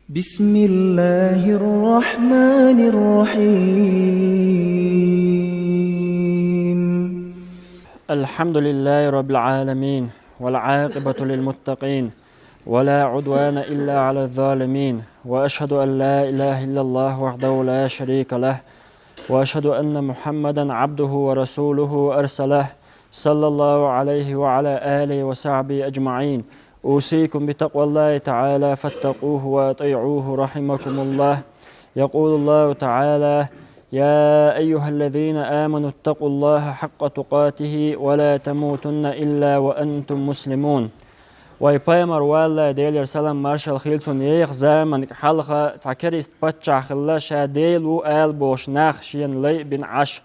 بسم الله الرحمن الرحيم. الحمد لله رب العالمين والعاقبة للمتقين ولا عدوان إلا على الظالمين، وأشهد أن لا إله إلا الله وحده لا شريك له، وأشهد أن محمدا عبده ورسوله أرسله صلى الله عليه وعلى آله وصحبه أجمعين. أوصيكم بتقوى الله تعالى فاتقوه وأطيعوه رحمكم الله. يقول الله تعالى: يا أيها الذين آمنوا اتقوا الله حق تقاته ولا تموتن إلا وأنتم مسلمون. ويبايمر والله ديلر سلام مارشال خيلتون يخ زمن حلقة تعكريست باتشا خلا شاديل وآل بوش ناخ شين لي بن عش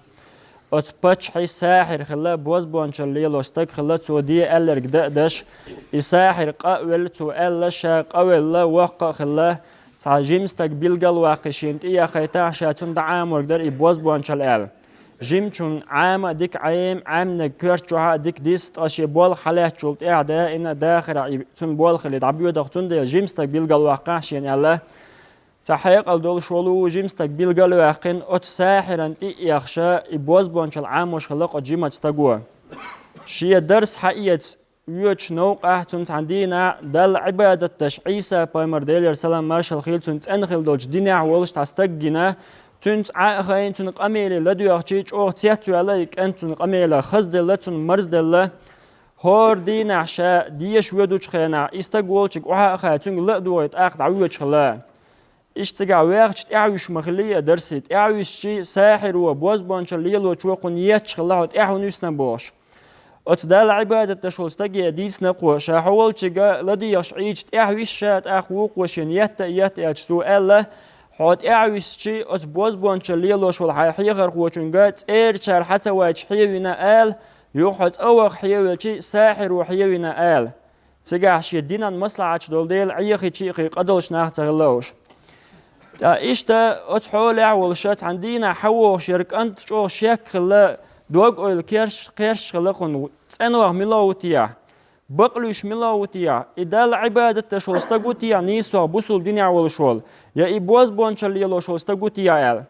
أتباتش حي ساحر خلا بوز بونش الليلو استك خلا تودي ألر قدقدش يساحر قاول تو ألشا قاول لا وقا خلا تعجيم استقبيل قل واقشين تيا خيتا شاتون دعام وقدر يبوز بونش الأل جيمشون عام ديك عام نكرت جوها ديك ديست أشي بول خلاه شلت إعداء إن داخل تون بول خليت عبيو دختون ده جيمس تقبيل قال واقع شين الله تحقيق الدول شولو جيمس تقبيل قال واقعين أت ساحر أنتي يخشى يبوز بونش العام وش خلق جيمة تقوى شيء درس حقيقة ويوش نوقع تونت عندنا دل عبادة تشعيسة بايمر ديلر سلام مارشال خيل تونت أنخل دوج دينا ولش تستقينا تونت عاقين تون قميلة لدو يخشيج أو تياتو عليك أنت تون قميلة خزد الله تون مرز الله هور دين عشاء ديش ودوش خينا استقولشك وعاقين تون لدو يتأخذ عويش خلا اشتقع وياخش تعويش مخلية درسي تعويش شيء ساحر وبوز بانش الليل وتوقن يتش خلا تعو نوسنا بوش أتدال عبادة تشول استقي ديس نقوى شاحول شجع لدي يشعيج تعويش شات أخوق وشين يت أجسو الله حد أعويس شيء أتبوز بونش الليلو شو الحياة غير خوشنجات شار حتى واج حيونا آل يوحد أوغ حيوي ساحر وحيونا آل تجاه شيء دينا مصلحة دول ديل عيخي شيء قدلش ناختغلوش إشتا أتحول أول شات عندنا حوو شرك أنت شو شك خلا دوغ أول كيرش خلاقون تنوع ملاوتيا بقلوش ملاوتيا إدال عبادة تشول استقوتيا نيسوا بوصل دنيا والشول يا إبواز بونش اللي يلو شول استقوتيا آل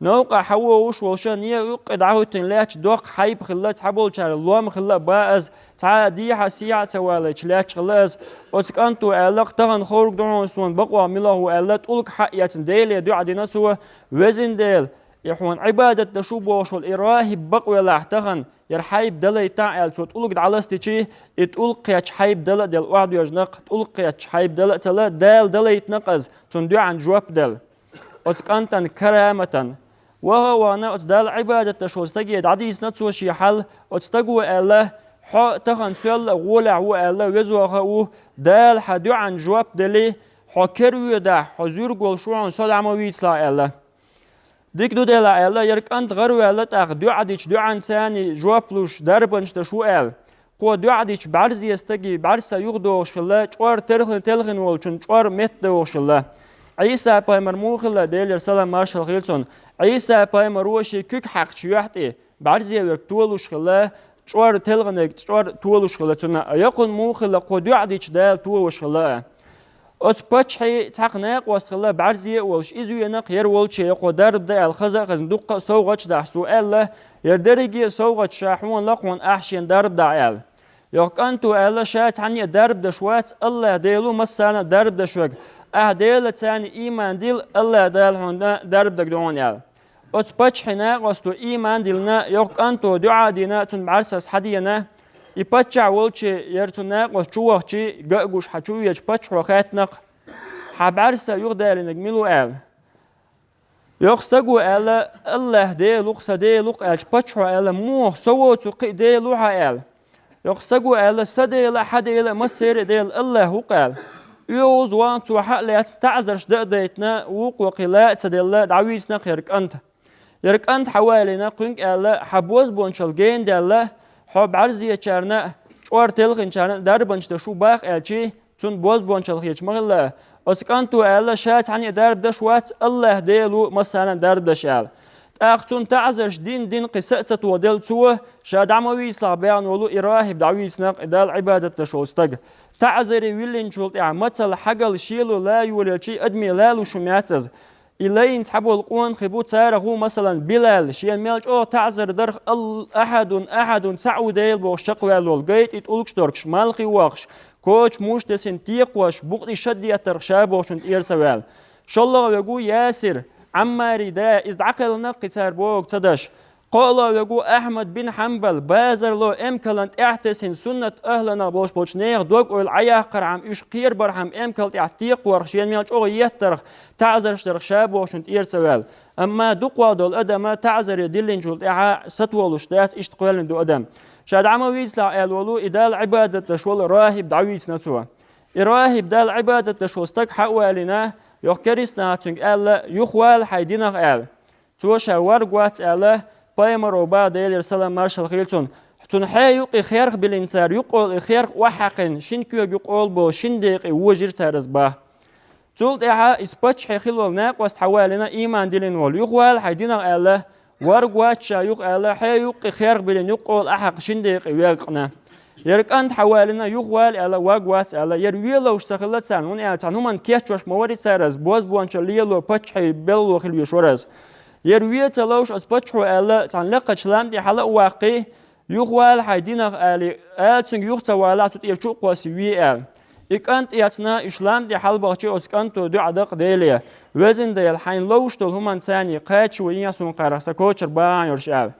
نوقع حوو وشول شان يقعد عهوتين لاتش دوق حيب خلات حبول شار اللوام خلا باز تعاديها سياع سوالش لاتش خلاز أتك أنتو آلق تغن خورق دعون سون بقوا ملاهو آلات أولك حقيات ديل دعا ديناتو وزن ديل يحون عبادة تشوب وشول إراهب بقوا لاحتغن يرحيب دل يتعال تو تقولك على شيء تقولك حيب دل دل واحد يجنق تقولك حيب دل تلا دل يتنقز تندو عن جواب دل أتكنتن كرامة وهو أنا أتدل عبادة تشوز تجي عديس نتسو شي حل أتستجوا الله حق تخن سل ولا هو الله وزوه هو دل حدو عن جواب دلي حكروا ده حضور قول شو عن صلاة مويت لا الله ديك دو دلا الله يرك أنت غرو الله تأخ دو عديش دو عن ثاني جوابلوش دربنش تشو آل قو دو عديش بعرز يستجي بعرز يغدو شلا جوار تلخن والشون جوار مت وشلا عيسى بايمر موخلا ديلر سلام مارشال خيلسون عيسى بايمر وشي كيك حق شيحتي بعرز يرك تولوش خلا جوار تلخن جوار تولوش خلا تنا يقول موخلا قو دو عديش دال تولوش خلا أتبتش حي تقناق وستخلا بعرزية وش إزو ينق يرولش يقو درب ده الخزا خزندوق سوغش ده سؤال له يردرجي سوغش شاحون لقون أحشين درب ده آل يق أنتو آل شات عني درب ده شوات الله ديلو مسانا درب ده شوك ديل تاني إيمان ديل الله ديل هون درب ده دون آل أتبتش حنا وستو إيمان ديلنا يق أنتو دعا دينا تن بعرسس حدينا يبتشع ولشي يرتناق وشوهشي جاجوش حشوي يبتش وخاتنق حبعرسة يغدى لنجملو آل يقصدقو آل الله دي لقصة دي لق آل يبتش آل موه سوو تقي دي لوها آل يقصدقو آل سدي لحد إلى مسير دي الله وقال يوز وانت وحق تعزرش دقديتنا وقلا تدي الله دعويسنا خيرك أنت حوالينا قنك آل حبوز بونشل جين دي الله حب عرضی چرنه چوار تلخین چرنه در بنش دشو باخ الچی تون باز بونشل خیچ مغله اسکان تو الله شات عنی در دشوات الله دیلو مثلا در دشال أختون تعزرش دين قصة ودل توه شاد عموي صعبان ولو إراهب دعوي سناق إدال عبادة تشوستق تعزري ويلين شولت مثل حقل شيلو لا يولي أدمي لالو شمياتز إلين تحبوا القوان خبو تارغو مثلا بلال شيان ميلج تعزر درخ أحد تعو ديل بوش شقوالو القيت إتقولكش دركش مالخي واخش كوش موش تسين تيقوش بغضي شدي أترخشابوش انت إيرسوال شالله ويقول ياسر عماري دا إزدعقل نقي تاربوك تدش قال ويقول أحمد بن حنبل بازر لو إمكلنت اعتسن سنة أهلنا بوش نيغ دوك والعياه قرعم إش قير برحم إمكلت اعتيق ورخشين ميلج يترخ تعزر شترخ شابوش انت إيرسوال أما دوقوا دول أدم تعزر يدلين جولت ستولوش داس إش تقوالن دو أدم شاد عمويس لا الولو إدال عبادة تشول راهب دعويس نتوه الراهب دال عبادة تشوستك حوالنا يخكرسنا تنك ألا يخوال حيدنا أل توشا ورقوات ألا بايمرو بعد السلام مارشال خيلتون تون حيوق خيرق بالانتار يقول خيرق وحقن شنكو يقول بو شندق وجر تارز با تولت إحا إسباتش حيخلو ناقوست حوالنا إيمان دلين وال يخوال حيدنا ألا ورقوات شايوق ألا حيوق خيرق بالين يقول أحق شندق ويقنا يركان حوالنا يخوال ألا ورقوات ألا يرويلوش سخلت سانون ألا تنهمان كيتشوش موارد سارز بوز بوانشاليلو باتش حي بلو خلوي شورز يروي تلوش أسباتشو ألا تنلقى شلام دي حلق واقعي يخوال حيدينا ألي ألتن يختوالا تتيرشو قواسيوي أل إكانت ياتنا إشلام دي حلبغشي أسكانتو دو عدق ديليا وزن دي الحين لوش دول همان تاني قاتش وينياسون قارسا كوشر بان يرشال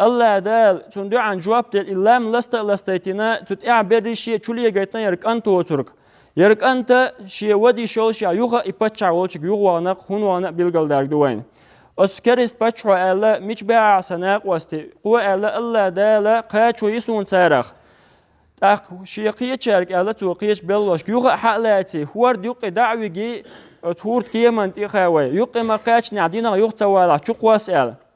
الله دال تندو عن جواب دل إلام لستيتنا تتقع بريشي تشولي جايتنا يركانتو وترك يركانتا شي ودي شولشي يوغا إباتشا والشك يوغوانق هنوانق بلغل دارك دوين أسكرست باتشو ألا مش باع سناق واستي قوة ألا الله دالا قاتشو يسون تارخ أخ شيقية شارك ألا توقيش بلوش يوغا حقلاتي هوار ديوقي دعوي جي تهورت كيمان تيخاوي يوقي ما قاتش نعدينا يوغتوالا شقواس ألا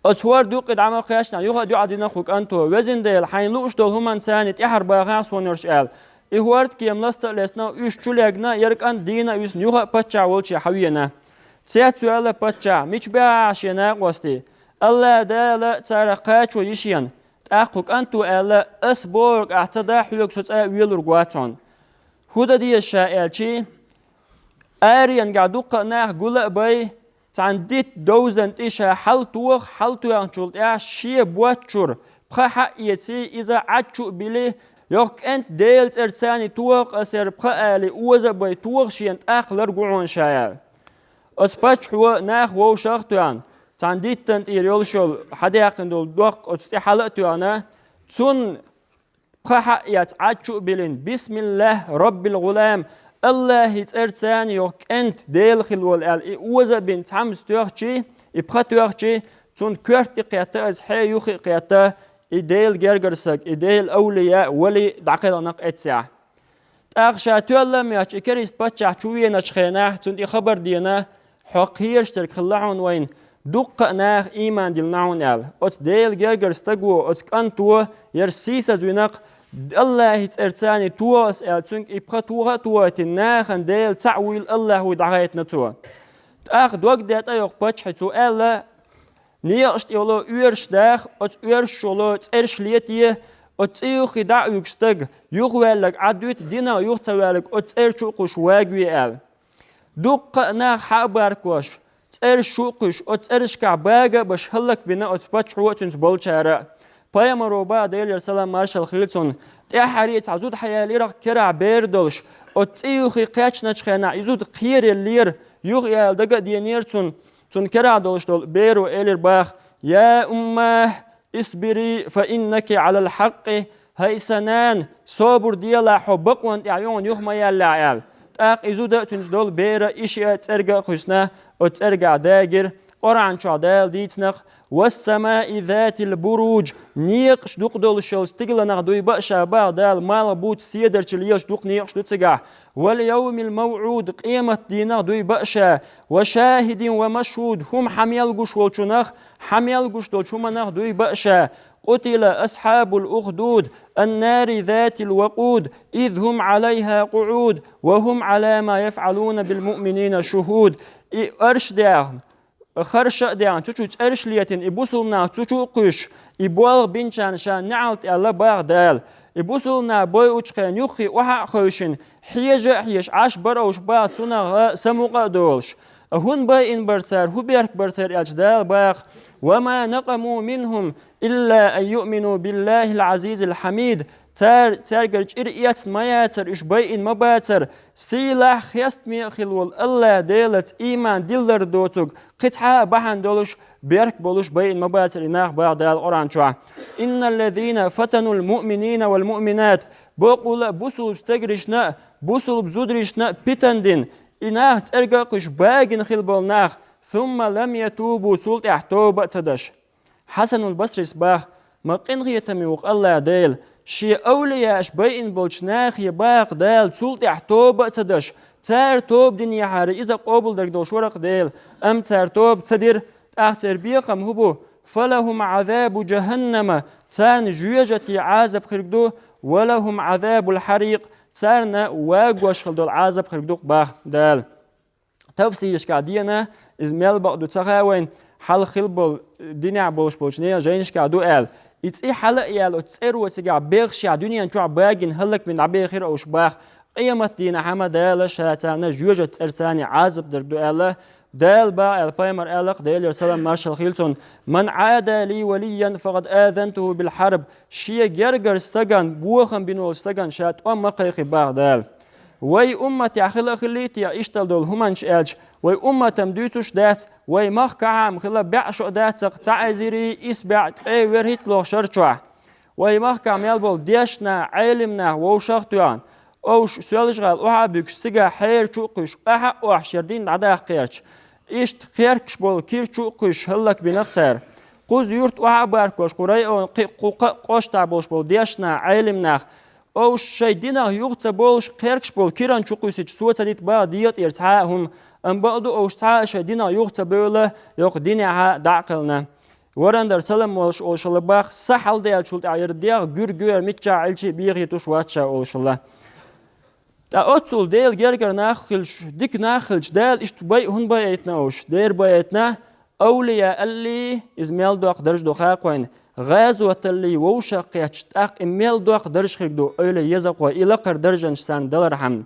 أتوار دوقي دعما قاتشنا يوغا ديو عدينا خوك أنتو وزن ديل حين لوش دول همان تاني تيحر باغاس ونرش أل إهوارت كيم لستا لسنا يوش چوليقنا يرك أن دينا يوسن يوغا باتشا والشي حوينا تيات سؤال باتشا ميش باعش يناق وستي الله دالا تارقات ويشيان تأخوك أنتو ألا أسبورك اعتدا حلوك سوتا ويلور قواتون هودا دي الشائل چي آريان قعدوق ناح قولا باي تعنديت دوزن تيشا حلتوخ حلتوخ شولت شي بواتشور بخا حقيتي إذا عدشو بلي يوك أنت ديلت ارتاني توخ أسير بخا آلي اوزا باي توخ شيان تأخ لرقوعون شايل أسباتش هو ناخ وو شاختوان تعنديت تنت إيريولشول حديقن دول دوق أتستي حلقتوانا تون بخا حقيت عدشو بلين بسم الله رب الغلام الله يترتان يوك أنت ديل خلول ال اوزا بنت حمس توخشي يبخا توخشي تون كورتي قياتا از حي يوخي قياتا إديل جرجرسك إديل أولياء ولي دعقل نق اتساع تأخشى تولا مياش إكريست باتشع شوية نشخيناه تون خبر دينا حقيرش ترك خلاعون وين دق ناخ إيمان دلناون ال أت ديل جرجرستقو أت كانتو يرسيس زوينق الله يترتاني توس تونك يبقى توها تناخن ديل تعويل الله ودعايتنا تو تاخد وقت دات ايوق باتش تو الا نيرشت يولو يرش داخ ات يرش يولو ترش ليتي ات يوخ دع يكستق يوخوالك عدوت دينا يوختوالك ات ارشوقش واقوي ال دوق ناخ حاباركوش ترشوقش ات ارشكع باقا باش هلك بنا ات باتش وقتنس بولشارا بايمرو بعد السلام مارشال خيلتون تحري تعزود حيالي رق كرع بيردلش اتيوخي قاتشناش خنا يزود خير اللير يوخ يا دقا دينيرتون تون كرع دلش دول بيرو الير باخ يا امه اصبري فانك على الحق هاي سنان صبر ديلا حبق وانت عيون يوخ ما يلا عيال تاق يزود تنس دول بيرا اشياء ترجع خشنا وترجع داجر قرعن شعدال ديتنق والسماء ذات البروج نيقش دوق دول الشلس تقلنا دوي بأشا بعدال مال بوت سيدر تليش دوق نيقش دوتسقع واليوم الموعود قيمة دينا دوي بأشا وشاهد ومشهود هم حميل قش والشنخ حميل قش دول شمنخ دوي بأشا قتل أصحاب الأخدود النار ذات الوقود إذ هم عليها قعود وهم على ما يفعلون بالمؤمنين شهود أرشدهم خرشة ديان تشوش أرشليتين إبوسلنا تشوش قش إبوال بنشان شان نعلت الله باغ دال إبوسلنا بوي وشخين يخي وحا خوشين حيش عاش بروش باغ سنة سموق دولش هون باي إن برتر هو بيرك برتر أجدال باغ وما نقموا منهم إلا أن يؤمنوا بالله العزيز الحميد تار قرج إرئيات مياتر إش باي إن مباتر سيلاح خيست ميخلول الله ديلت إيمان دلر دوتوغ قطعة بحان دولش بيرك بولش باي إن مباتر إناخ بعد القرآن شوع إن الذين فتنوا المؤمنين والمؤمنات بقول بوصل بستقرشنا بوصل بزودرشنا بيتندين إناخ ترقاقش باقين خلبولناخ ثم لم يتوبوا سلط احتوبة تدش حسن البصري صباح ما قنغي تميوق الله ديل شي أولياش باين بولشناخ يباق ديل سلط احتوبة تدش تار توب دنيا حاري إذا قابل درق دوش ورق ديل أم تار توب تدير أختر بيقم هبو فلهم عذاب جهنم تار نجوجتي عازب خرقدو ولهم عذاب الحريق تارنا واقوش خلدو العازب خرقدو باق ديل تفسيرش قاعدينا إزميل بعدو تخاوين حال خلبل دنيا بولشنيا جينش قاعدو قال إتسي حلق يال وتسيرو وتسيقع بيغشي دنيا نتوع باقين هلك من عبي خير أوش باخ قيمة دينا حما دالا شاتانا جوجة تسرتاني عازب دردو ألا دال با البايمر ألق ديل يرسلم مارشال خيلتون من عاد لي وليا فقد آذنته بالحرب شيا جرجر استغان بوخم بنو استغان شات مقيقي باغ دال وي أمتي أخلا خليتي إشتل دول همانش ألج وي أمتم دوتوش دات وي مخ كعام خلا بعشو دات تعزيري إسبع تقي ورهيت لو شرچوا وي مخ كعام يالبول ديشنا علمنا ووشاختوان أوش سيالشغال أوها بيكستيغا حير چوقش أها أوح شردين عدا قيرش إشت خيركش بول كير چوقش هلك بنختار قوز يورت أوها باركوش قرأي قوش تعبولش بول ديشنا علمنا أوش شيدنا يغتى بولش خيركش بول كيران چوقوسيش سوتا ديت با ديت إرتعاهم أم بعدو أوش تعا شيدنا يغتى بوله يغ دينها دعقلنا ورندر سلم ولش أوشل باخ سحل ديال شولت عير ديال غير ميتشا علشي بيغي توش واتشا أوشل تا أتصل ديل جرجر ناخلش ديك ناخلش ديل إشت باي هون بايتنا أوش دير بايتنا أولياء اللي إزميل دوق درج دوخاقوين غازوة اللي ووشا قيتشتاق إميل دوق درج خيقدو أولي يزقوا إلقر درجن شسان دلر حمد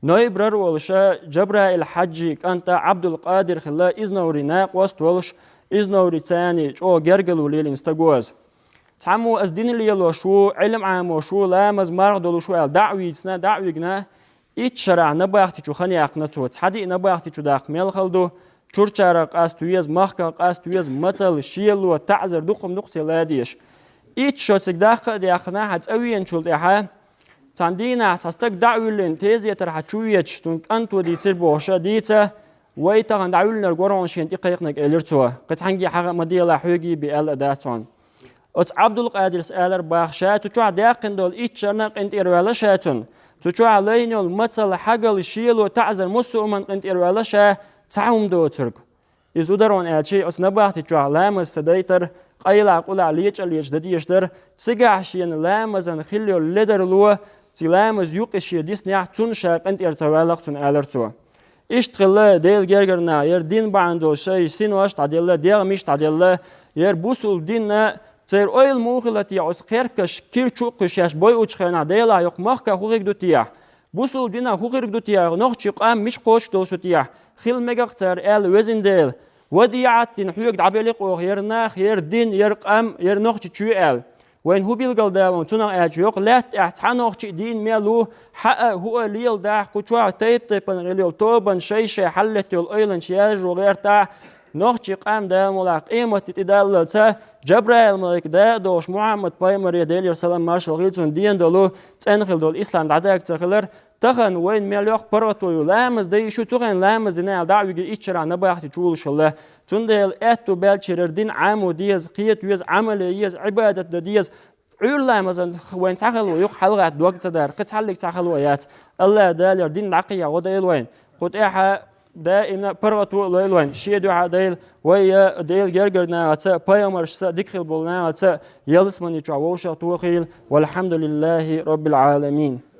نويبرر ولشا جبرا الحجي كانت عبد القادر خلا إزنوري ناق وست ولش إزنوري تاني جو جرجل وليل انستقوز تعمو أزدين اللي يلوشو علم عام وشو لامز مرغ دولشو دعوي تسنا دعوي جنا إتشرع نباختي شو خني أقنتو تحدي نباختي شو داق ميل خلدو شرچارق أستويز مخكق أستويز متل شيلو تعذر دقم نقصي لاديش إتشوتك داق دي أقنا هتأوين شو الإحا تاندينا تستك دعوي لين تيزي ترحتشويتش تونك أنتو دي تصير بوشا ديتا ويتغن دعوي لنا القرآن شين تقيقنك إليرتوا قد حنجي حقا مديلا حوغي بأل أداتون أت عبد القادر سألر باخشات تشوع داقن دول إتشرنا قنت إروالا شاتون تشوع لينو المتل حقل شيلو تعذر مسؤمن قنت إروالا شا تعوم دو ترك إزودرون ألشي أس نباختي تشوع لامز سدايتر قيلا قولا ليش دديش در سيقعشين لامزن خليو لدر لو سلامز يوقشي ديسنيح تنشا قنت إرتوالق تن ألرتوا إشتغل ديل جرجرنا يردين بعندو شيء سينوش تعديل ديل مش تعديل يربوسل ديننا تير أويل موخلتي عس خيركش كير چوقش ياش بوي وچخنا ديلا يق مخك خوغيك دوتيا بوسل دينا خوغيك دوتيا نوخ قام مش قوش دوشتيا خيل مغختر ال وزن ديل وديعت دين حيوك دعبيلق وغيرنا خير دين يرقام يرنوخ تشو ال وين هو بيلقل دالون تنا اج يق لات احتنوخ دين ميلو حق هو ليل دا قچوا تيبن ريل توبن شي حلت الايلن شياج وغير تاع نوخ قام دا ملاق قيمه تدال جبرائيل ملك دا دوش محمد بايمر يديل يرسلم مارشال غيلتون دين دولو تنخل دول إسلام دعداك تخلر تخن وين مليوخ براتو لامز دي شو تخن لامز دينا دعوي إتشرع نباختي تشولش الله تندل أتو بالشرر دين عامو ديز قيت ويز عمليز عبادة ديز عيول لامز وين تخل ويق حلقة دوقت تدار قد حلق تخل ويات الله دال دين عقية وديل وين قد إيحا دائما براتو ليلوين شيء دعاء ديل ويا ديل جرجرنا أتا بايمرش دخل بولنا أتا يلسمني تعوش توخيل والحمد لله رب العالمين.